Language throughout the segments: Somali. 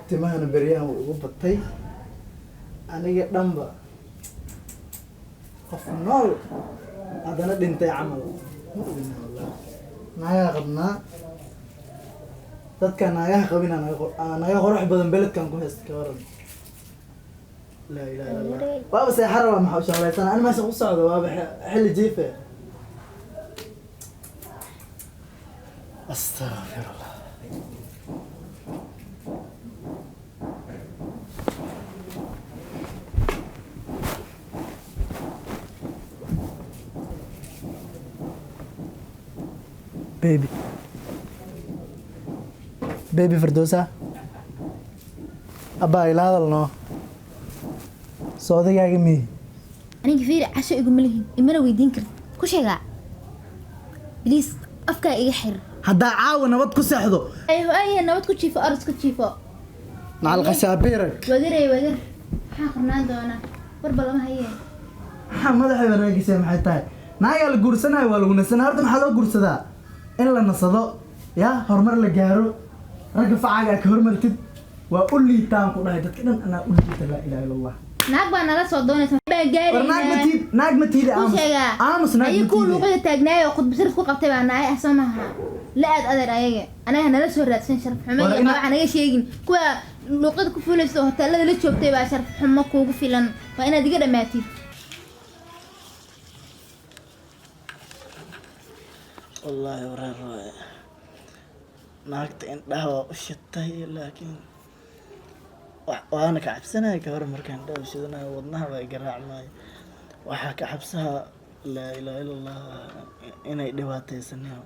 timahana beryahan ugu batay aniga dhanba qof nool haddana dhintay camal ma ogina wallah naagaha qabnaa dadka naagaha qabina naga qurux badan beledkan ku haysta ka waran laa ilaaha illa allah waaba seexara waa maxaa u shaqlaysan ani meesha ku socdo waaba xilli jiife astaghfirullah baby Firdawsa abaa ila hadalno soodagaaga mi aniga fiiri casho iguma lihin imana weydiin kartid ku sheegaa please afkaa iga xir haddaa caawa nabad ku seexdo ay nabad ku jiifo aras ku jiifo macal qashaabiirag wagar maxaa qornaan doonaa warba lama hayeen maxaa madaxay wanaagisa maxay tahay naagaa la guursanayo waa lagu nasanaa horta maxaa loo guursadaa in la nasado yaa horumar la gaaro ragga facaaga ka hormartid waa u liitaan ku dhahay dadka dhan anaa u liita laa ilaaha illa allah naag baa nala soo doonaysa baa gaari naag ma tiidi aamus naag ay ku luqada taagnaayo khudbasir ku qabtay baa naay asamaha la aad adeer ayaga anaga nala soo raadsan sharaf xumo iyo waxa naga sheegin kuwa luqada ku fuulaysto hoteelada la joogtay baa sharaf xumo kuugu filan waa inaad iga dhamaatid والله ورا ناقت إن ده وشتاي لكن وأنا كعبسنا كهر مركان ده وشدنا وضناها ويقرع معي وحكى حبسها لا إله إلا الله إنا يدواتي سنها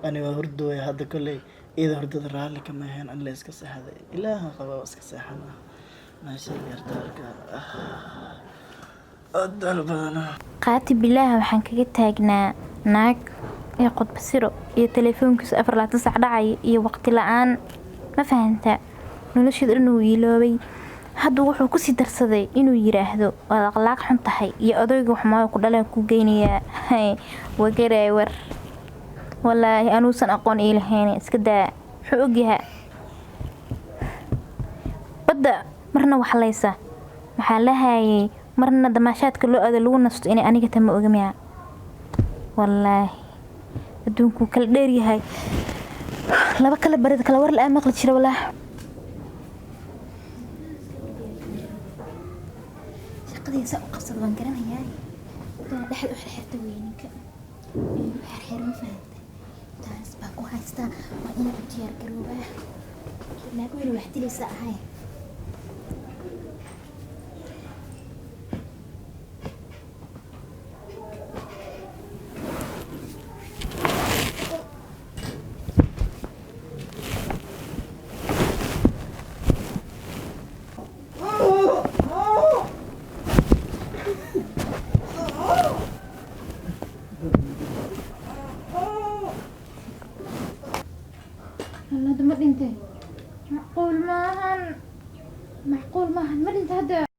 أنا وهردو هذا كله إذا هردو ذرالك ما هين أنا ليس كسح هذا إله قبا وسكسحنا ماشي يرتارك الدلبانة قاتي بالله وحن كجتاجنا ناك يا قد بصيروا يا تليفونك أفر لا تسع دعي يا وقت الآن ما فهمت نلشد إنه يلوي هذا وحو كسي درسدي إنه يراهدو وأغلاق حنتحي يا أدوي وحما يقول لك كوجينيا هاي وجري ور والله أنا وصل أقون إلى هنا إسكدا حقها بدأ مرنا وحليسة محلها مرنا دمشات كله أدلون نص إني أنا كتم أجمع والله adduunku kala dheer yahay laba kala barid kala war la maqli jira walaa shaqadiisa u qabsad waan garanayaa taa dhaxal u xirxirta weyninka xirxir ma fahamtay taas baa ku haysta waa in aad diyaar garooba laakiin wax dilaysa ahay هذا ما انت معقول ما هن ما انت هذا